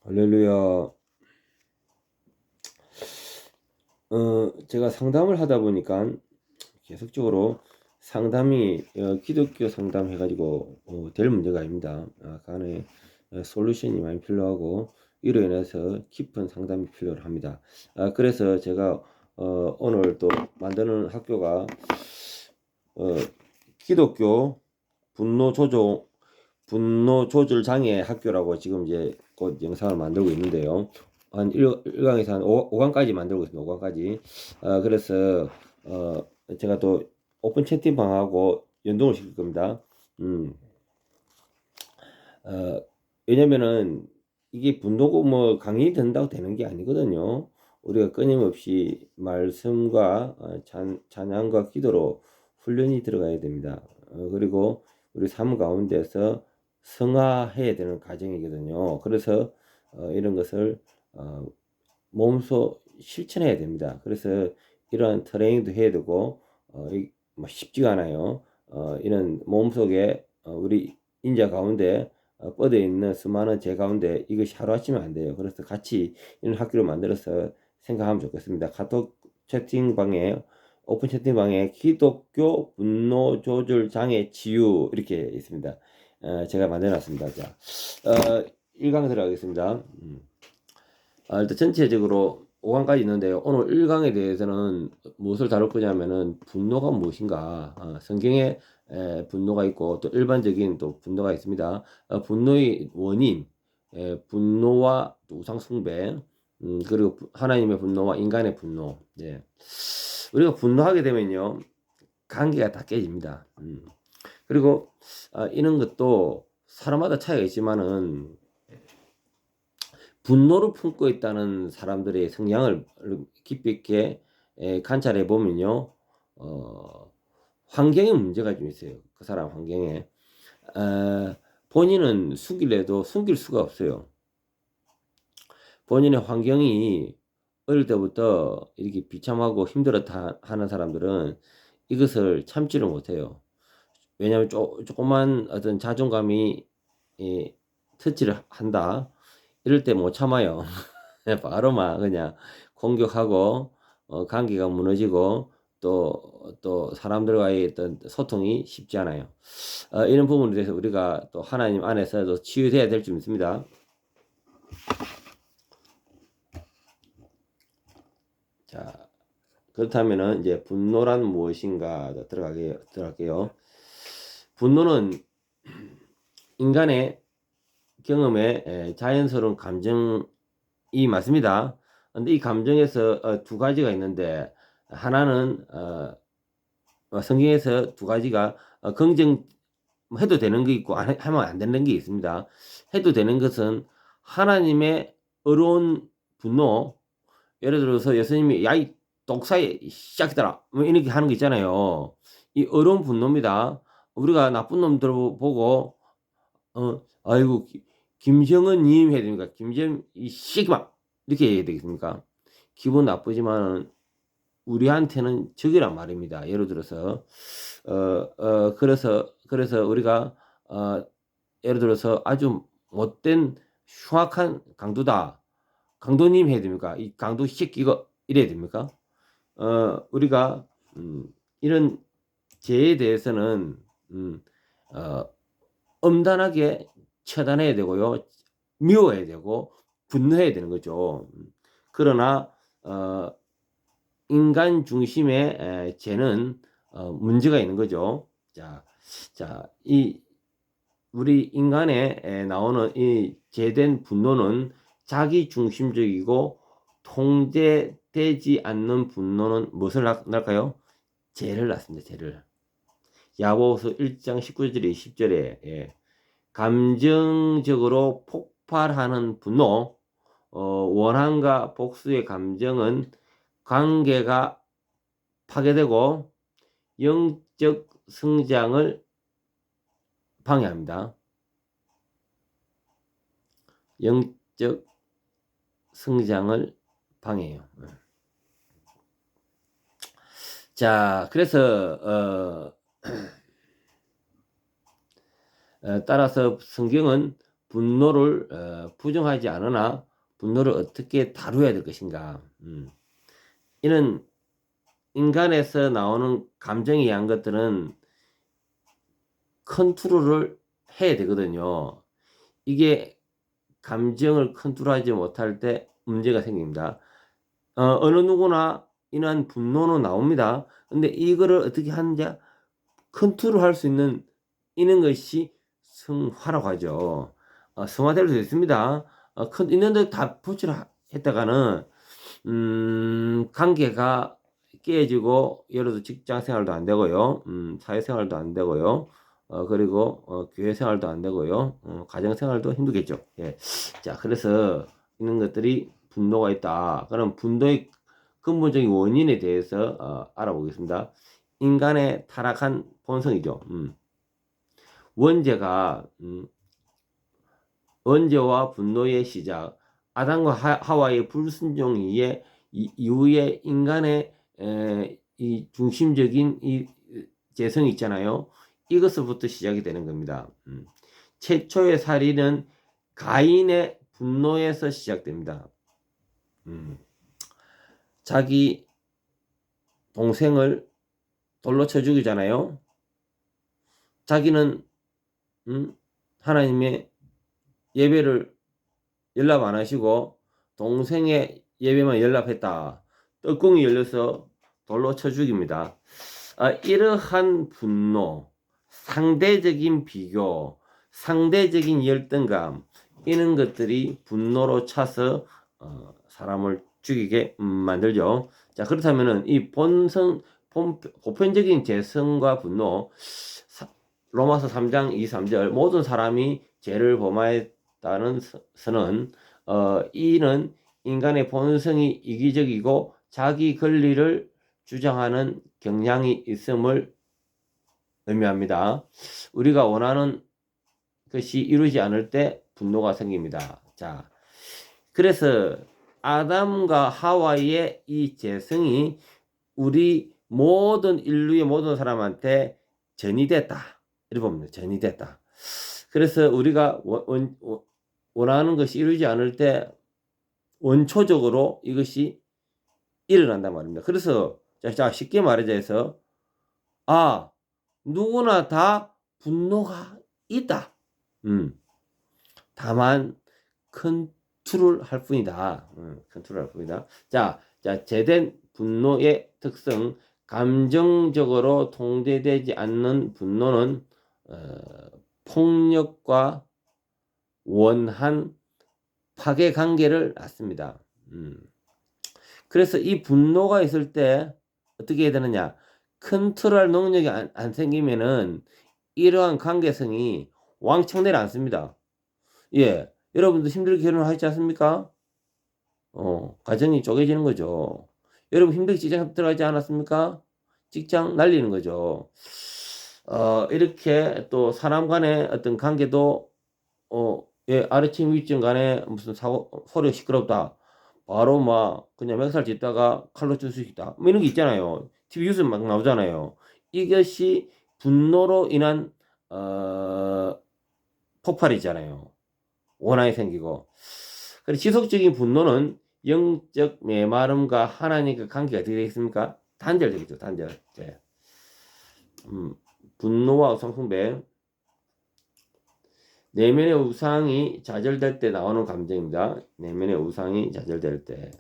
할렐루야. 제가 상담을 하다 보니까 계속적으로 상담이 기독교 상담 해가지고 될 문제가 아닙니다. 그 안에 솔루션이 많이 필요하고 이로 인해서 깊은 상담이 필요합니다. 그래서 제가 오늘 또 만드는 학교가 어, 기독교 분노 조절 장애 학교라고 지금 이제 곧 영상을 만들고 있는데요. 한 1강에서 한 5강까지 만들고 있습니다. 5강까지. 그래서 제가 또 오픈 채팅방하고 연동을 시킬 겁니다. 음, 어, 왜냐면은 이게 분노고 뭐 강의 된다고 되는 게 아니거든요. 우리가 끊임없이 말씀과 찬양과 기도로 훈련이 들어가야 됩니다. 그리고 우리 삶 가운데서 성화해야 되는 과정이거든요. 그래서 이런 것을 몸소 실천해야 됩니다. 그래서 이러한 트레이닝도 해야 되고 뭐 쉽지가 않아요. 이런 몸속에 우리 인자 가운데 뻗어 있는 수많은 제 가운데 이것이 하루아침에 안 돼요. 그래서 같이 이런 학교를 만들어서 생각하면 좋겠습니다. 카톡 채팅방에 오픈 채팅방에 기독교 분노 조절 장애 치유 이렇게 있습니다. 제가 만들어놨습니다. 자, 1강 들어가겠습니다. 일단 전체적으로 5강까지 있는데요. 오늘 1강에 대해서는 무엇을 다룰 거냐면은 분노가 무엇인가. 성경에 분노가 있고 또 일반적인 또 분노가 있습니다. 분노의 원인, 분노와 또 우상 숭배, 그리고 하나님의 분노와 인간의 분노. 예. 우리가 분노하게 되면요, 관계가 다 깨집니다. 그리고 이런 것도 사람마다 차이가 있지만은 분노를 품고 있다는 사람들의 성향을 깊이 있게 관찰해 보면요, 환경에 문제가 좀 있어요. 그 사람 환경에. 본인은 숨기려도 숨길 수가 없어요. 본인의 환경이 어릴 때부터 이렇게 비참하고 힘들어 하는 사람들은 이것을 참지를 못해요. 왜냐하면 조그만 어떤 자존감이 터치를 한다. 이럴 때 못 참아요. 바로 막 그냥 공격하고 관계가 무너지고 또 사람들과의 어떤 소통이 쉽지 않아요. 이런 부분에 대해서 우리가 또 하나님 안에서도 치유돼야 될 줄 믿습니다. 자, 그렇다면은 이제 분노란 무엇인가 들어갈게요. 분노는 인간의 경험에 자연스러운 감정이 맞습니다. 근데 이 감정에서 두 가지가 있는데 하나는 성경에서 두 가지가 긍정해도 되는 게 있고 하면 안 되는 게 있습니다. 해도 되는 것은 하나님의 어려운 분노, 예를 들어서 예수님이 야이 독사의 시작이더라 뭐 이렇게 하는 거 있잖아요. 이 어려운 분노입니다. 우리가 나쁜 놈들 보고 아이고 김정은님 해야 됩니까? 김정 이 시기마 이렇게 해야 되겠습니까? 기분 나쁘지만 우리한테는 적이란 말입니다. 예를 들어서 그래서 우리가 예를 들어서 아주 못된 흉악한 강도다. 강도님 해야 됩니까? 이 강도 새끼 이거 이래야 됩니까? 우리가 이런 죄에 대해서는 어, 엄단하게 처단해야 되고요. 미워해야 되고 분노해야 되는 거죠. 그러나 인간 중심의 죄는 문제가 있는 거죠. 이 우리 인간에 나오는 이 죄된 분노는 자기 중심적이고 통제되지 않는 분노는 무엇을 낳을까요? 죄를 낳습니다. 죄를. 야고보서 1장 19절에 20절에 감정적으로 폭발하는 분노, 원한과 복수의 감정은 관계가 파괴되고 영적 성장을 방해합니다. 영적 성장을 방해해요. 자, 그래서 따라서 성경은 분노를 부정하지 않으나 분노를 어떻게 다루어야 될 것인가. 이런 인간에서 나오는 감정에 의한 것들은 컨트롤을 해야 되거든요. 이게 감정을 컨트롤하지 못할 때 문제가 생깁니다. 어느 누구나 이러한 분노는 나옵니다. 근데 이거를 어떻게 하는지 컨트롤할 수 있는 것이 성화라고 하죠. 성화될 수 있습니다. 있는데 다 포치를 했다가는 관계가 깨지고 예를 들어 직장 생활도 안 되고요. 사회 생활도 안 되고요. 그리고 교회 생활도 안 되고요. 가정 생활도 힘들겠죠. 예. 자, 그래서 이런 것들이 분노가 있다. 그럼 분노의 근본적인 원인에 대해서 알아보겠습니다. 인간의 타락한 본성이죠. 원죄와 분노의 시작, 아담과 하와의 불순종 이후에 인간의 이 중심적인 이 재성이 있잖아요. 이것부터 시작이 되는 겁니다. 최초의 살인은 가인의 분노에서 시작됩니다. 자기 동생을 돌로 쳐 죽이잖아요. 자기는 하나님의 예배를 연락 안 하시고 동생의 예배만 연락했다. 떡궁이 열려서 돌로 쳐 죽입니다. 이러한 분노, 상대적인 비교, 상대적인 열등감, 이런 것들이 분노로 차서 사람을 죽이게 만들죠. 자, 그렇다면은 이 보편적인 재성과 분노, 로마서 3장 2, 3절 모든 사람이 죄를 범하였다는 서는 이는 인간의 본성이 이기적이고 자기 권리를 주장하는 경향이 있음을 의미합니다. 우리가 원하는 것이 이루지 않을 때 분노가 생깁니다. 자, 그래서 아담과 하와의 이 재성이 우리 모든 인류의 모든 사람한테 전이됐다. 이렇게 봅니다. 전이됐다. 그래서 우리가 원하는 것이 이루지 않을 때 원초적으로 이것이 일어난단 말입니다. 그래서 자 쉽게 말해서 누구나 다 분노가 있다. 다만 컨트롤할 뿐이다. 컨트롤할 뿐이다. 자, 제된 분노의 특성, 감정적으로 통제되지 않는 분노는 폭력과 원한 파괴 관계를 낳습니다. 그래서 이 분노가 있을 때 어떻게 해야 되느냐? 컨트롤할 능력이 안 생기면은 이러한 관계성이 왕창 내려앉습니다. 예, 여러분도 힘들게 결혼하지 않습니까? 가정이 쪼개지는 거죠. 여러분 힘들게 직장 들어가지 않았습니까? 직장 날리는 거죠. 이렇게 또 사람 간의 어떤 관계도 아래층 위층 간에 무슨 소리가 시끄럽다. 바로 막 그냥 멱살 짓다가 칼로 찔 수 있다. 뭐 이런 게 있잖아요. TV 뉴스 막 나오잖아요. 이것이 분노로 인한 폭발이잖아요. 원한이 생기고. 그래서 지속적인 분노는 영적 메마름과 하나님과 관계가 어떻게 되겠습니까? 단절되겠죠. 단절. 네. 분노와 우상숭배. 내면의 우상이 좌절될 때 나오는 감정입니다. 내면의 우상이 좌절될 때.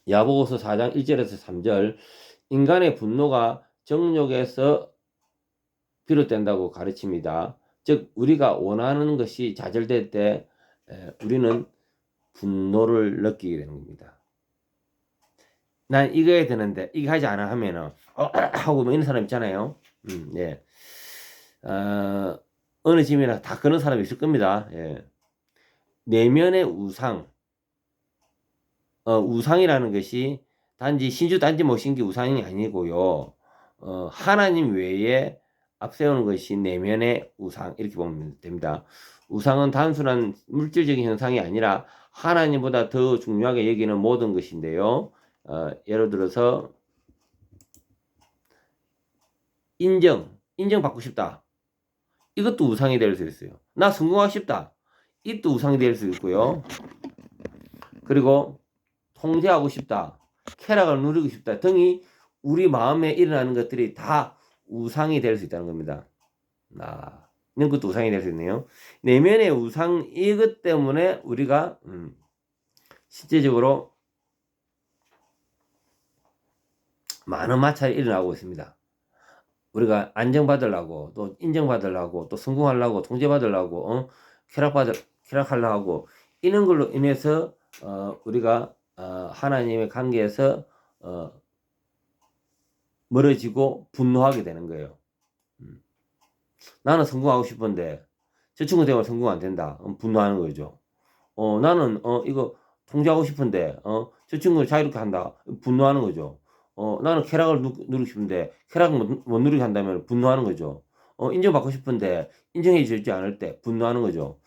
야고보서 4장 1절에서 3절, 인간의 분노가 정욕에서 비롯된다고 가르칩니다. 즉 우리가 원하는 것이 좌절될 때 우리는 분노를 느끼게 되는 겁니다. 난 이거 해야 되는데 이거 하지 않아 하면은 하고 뭐 이런 사람 있잖아요. 예. 어느 집이나 다 그런 사람이 있을 겁니다. 예. 내면의 우상, 우상이라는 것이 단지 신주 단지 모신 게 우상이 아니고요. 하나님 외에 앞세우는 것이 내면의 우상, 이렇게 보면 됩니다. 우상은 단순한 물질적인 현상이 아니라 하나님보다 더 중요하게 여기는 모든 것인데요. 예를 들어서 인정받고 싶다. 이것도 우상이 될 수 있어요. 나 성공하고 싶다. 이것도 우상이 될 수 있고요. 그리고 통제하고 싶다. 쾌락을 누리고 싶다 등이 우리 마음에 일어나는 것들이 다 우상이 될 수 있다는 겁니다. 이런 것도 우상이 될 수 있네요. 내면의 우상, 이것 때문에 우리가 실제적으로 많은 마찰이 일어나고 있습니다. 우리가 안정받으려고, 또 인정받으려고, 또 성공하려고, 통제받으려고, 쾌락하려고, 이런 걸로 인해서 우리가 하나님의 관계에서 멀어지고 분노하게 되는 거예요. 나는 성공하고 싶은데 저 친구 때문에 성공 안 된다. 분노하는 거죠. 나는 이거 통제하고 싶은데 저 친구는 자유롭게 한다. 분노하는 거죠. 나는 쾌락을 누리고 싶은데 쾌락을 못 누리게 한다면 분노하는 거죠. 인정받고 싶은데 인정해 주지 않을 때 분노하는 거죠.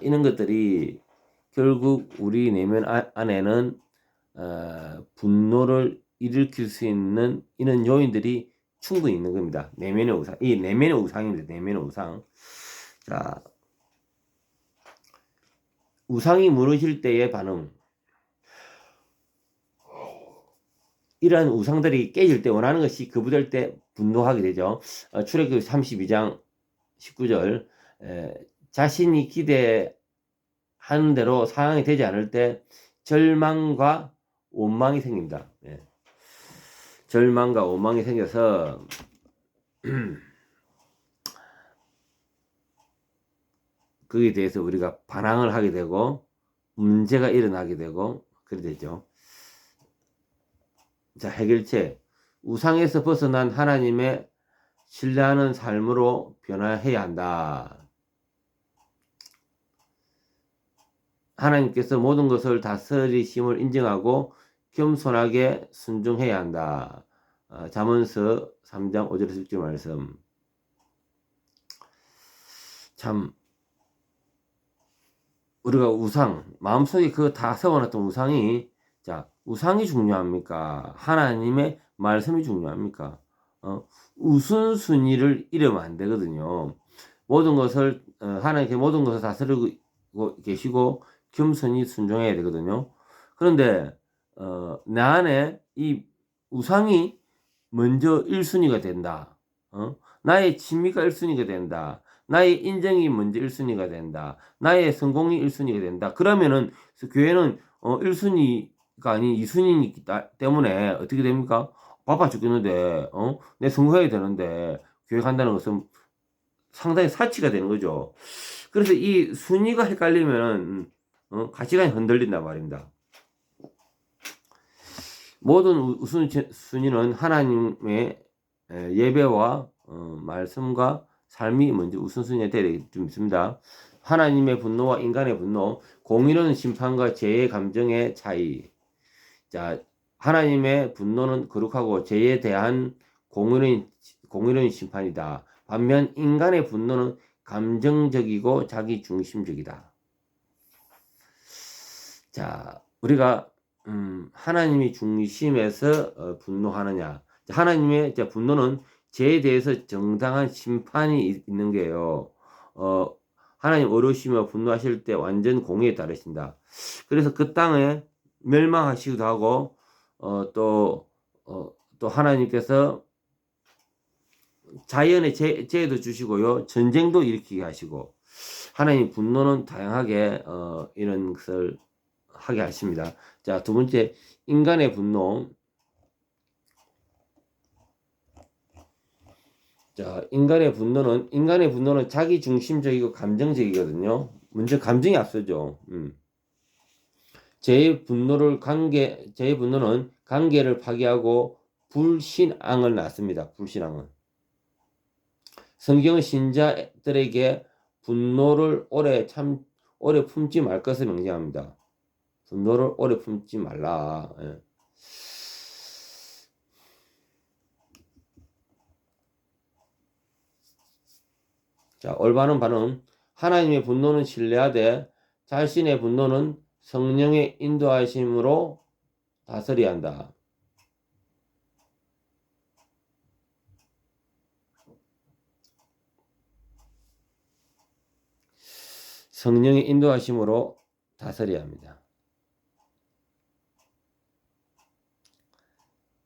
이런 것들이 결국 우리 내면 안에는 분노를 일으킬 수 있는 이런 요인들이 충분히 있는 겁니다. 내면의 우상. 이 내면의 우상입니다. 내면의 우상. 자, 우상이 무너질 때의 반응. 이러한 우상들이 깨질 때, 원하는 것이 거부될 때 분노하게 되죠. 출애굽기 32장 19절. 자신이 기대하는 대로 상황이 되지 않을 때 절망과 원망이 생깁니다. 절망과 원망이 생겨서 거기에 대해서 우리가 반항을 하게 되고 문제가 일어나게 되고 그래 되죠. 자, 해결책. 우상에서 벗어난 하나님의 신뢰하는 삶으로 변화해야 한다. 하나님께서 모든 것을 다스리심을 인정하고 겸손하게 순종해야 한다. 잠언서 3장 5절에서 6절 말씀. 참 우리가 우상, 마음속에 그 다 세워놨던 우상이, 자, 우상이 중요합니까? 하나님의 말씀이 중요합니까? 우선순위를 잃으면 안 되거든요. 모든 것을 하나님께 모든 것을 다스리고 계시고 겸손히 순종해야 되거든요. 그런데 내 안에 이 우상이 먼저 1순위가 된다. 나의 취미가 1순위가 된다. 나의 인정이 먼저 1순위가 된다. 나의 성공이 1순위가 된다. 그러면은 교회는 1순위가 아닌 2순위이기 때문에 어떻게 됩니까? 바빠 죽겠는데 내 성공해야 되는데 교회 간다는 것은 상당히 사치가 되는 거죠. 그래서 이 순위가 헷갈리면 가치관이 흔들린단 말입니다. 모든 우선순위는 하나님의 예배와 말씀과 삶이 먼저 우선순위가 되어야 좀 있습니다. 하나님의 분노와 인간의 분노, 공의로운 심판과 죄의 감정의 차이. 자, 하나님의 분노는 거룩하고 죄에 대한 공의로운 심판이다. 반면 인간의 분노는 감정적이고 자기중심적이다. 자, 우리가 하나님이 중심에서 분노하느냐. 하나님의 분노는 죄에 대해서 정당한 심판이 있는 게요. 하나님 어려우시며 분노하실 때 완전 공의에 따르신다. 그래서 그 땅에 멸망하시기도 하고 또 하나님께서 자연의 재해도 주시고요. 전쟁도 일으키게 하시고 하나님 분노는 다양하게 이런 것을 하게 하십니다. 자, 두 번째, 인간의 분노. 자, 인간의 분노는 자기중심적이고 감정적이거든요. 먼저 감정이 앞서죠. 죄의 분노는 관계를 파괴하고 불신앙을 낳습니다. 불신앙은. 성경은 신자들에게 분노를 오래 품지 말 것을 명령합니다. 분노를 오래 품지 말라. 자, 올바른 반응. 하나님의 분노는 신뢰하되 자신의 분노는 성령의 인도하심으로 다스려야 한다. 성령의 인도하심으로 다스려야 합니다.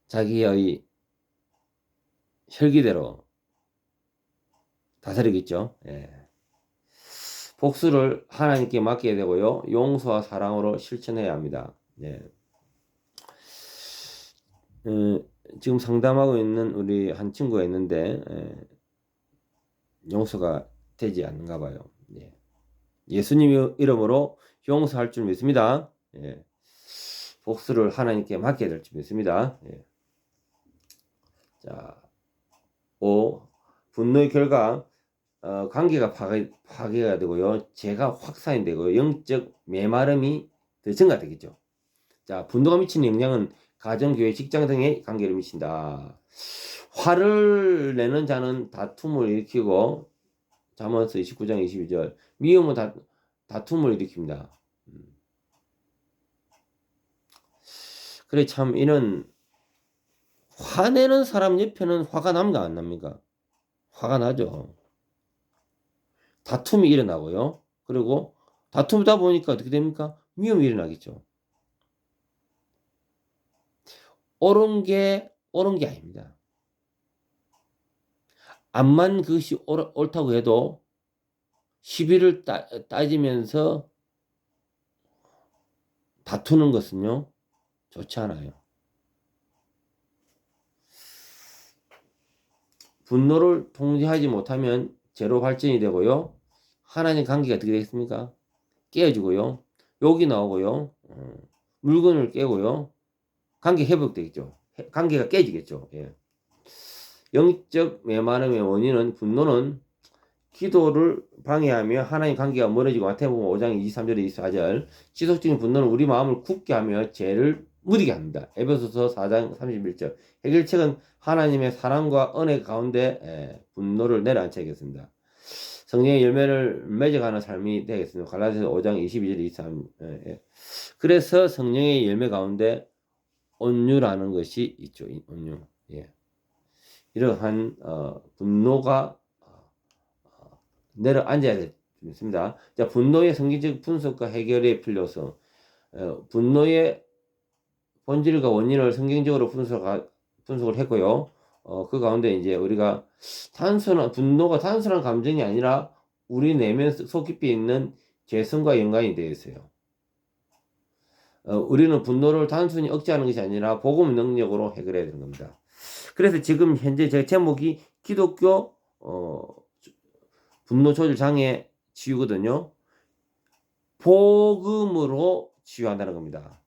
자기의 혈기대로 다스리겠죠. 예. 복수를 하나님께 맡겨야 되고요. 용서와 사랑으로 실천해야 합니다. 예. 지금 상담하고 있는 우리 한 친구가 있는데 용서가 되지 않는가 봐요. 예. 예수님 이름으로 용서할 줄 믿습니다. 예. 복수를 하나님께 맡겨야 될 줄 믿습니다. 예. 자, 5. 분노의 결과 관계가 파괴가 되고요. 죄가 확산이 되고요. 영적 메마름이 더 증가되겠죠. 자, 분노가 미치는 영향은 가정, 교회, 직장 등의 관계를 미친다. 화를 내는 자는 다툼을 일으키고 잠언서 29장 22절 미움은 다툼을 일으킵니다. 그래 참 이런 화내는 사람 옆에는 화가 납니까 안 납니까? 화가 나죠. 다툼이 일어나고요. 그리고 다투다 보니까 어떻게 됩니까? 미움이 일어나겠죠. 옳은 게 아닙니다. 암만 그것이 옳다고 해도 시비를 따지면서 다투는 것은요 좋지 않아요. 분노를 통제하지 못하면 죄로 발전이 되고요. 하나님 관계가 어떻게 되겠습니까? 깨어지고요. 욕이 나오고요. 물건을 깨고요. 관계 회복되겠죠. 관계가 깨지겠죠. 예. 영적 메마름의 원인은 분노는 기도를 방해하며 하나님 관계가 멀어지고 마태복음 5장 23절에 24절 지속적인 분노는 우리 마음을 굳게 하며 죄를 무디게 합니다. 에베소서 4장 31절 해결책은 하나님의 사랑과 은혜 가운데 분노를 내려앉혀야겠습니다. 성령의 열매를 맺어가는 삶이 되겠습니다. 갈라디아서 5장 22절 23 그래서 성령의 열매 가운데 온유라는 것이 있죠. 온유. 예. 이러한 분노가 내려앉아야 됩니다. 자, 분노의 성경적 분석과 해결의 필요성. 분노의 본질과 원인을 성경적으로 분석을 했고요. 그 가운데 이제 우리가 분노가 단순한 감정이 아니라 우리 내면 속 깊이 있는 죄성과 연관이 되어 있어요. 우리는 분노를 단순히 억제하는 것이 아니라 복음 능력으로 해결해야 되는 겁니다. 그래서 지금 현재 제 제목이 기독교 분노 조절 장애 치유거든요. 복음으로 치유한다는 겁니다.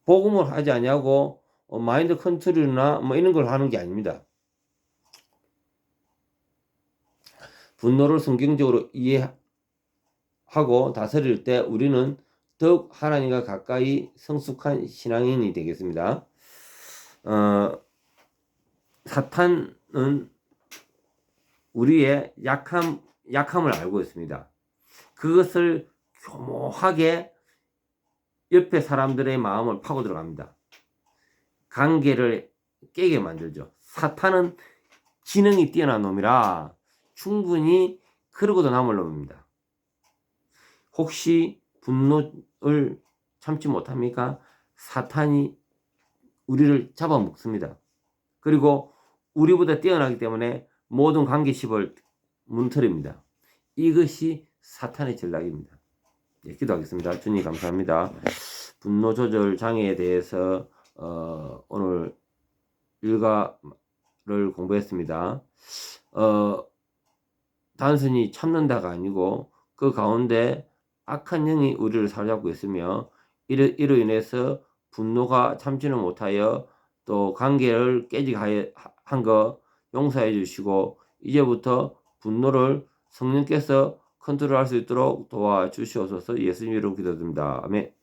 복음을 하지 아니하고 마인드 컨트롤이나 뭐 이런 걸 하는 게 아닙니다. 분노를 성경적으로 이해하고 다스릴 때 우리는 더욱 하나님과 가까이 성숙한 신앙인이 되겠습니다. 사탄은 우리의 약함을 알고 있습니다. 그것을 교모하게 옆에 사람들의 마음을 파고 들어갑니다. 관계를 깨게 만들죠. 사탄은 지능이 뛰어난 놈이라 충분히 그러고도 남을 놈입니다. 혹시 분노를 참지 못합니까? 사탄이 우리를 잡아먹습니다. 그리고 우리보다 뛰어나기 때문에 모든 관계십을 무너뜨립니다. 이것이 사탄의 전략입니다. 예, 기도하겠습니다. 주님 감사합니다. 분노 조절 장애에 대해서 오늘 일과를 공부했습니다. 단순히 참는다가 아니고 그 가운데 악한 영이 우리를 사로잡고 있으며 이로 인해서 분노가 참지는 못하여 또 관계를 깨지게 한 거 용서해 주시고 이제부터 분노를 성령께서 컨트롤할 수 있도록 도와주시옵소서. 예수님 이름으로 기도드립니다. 아멘.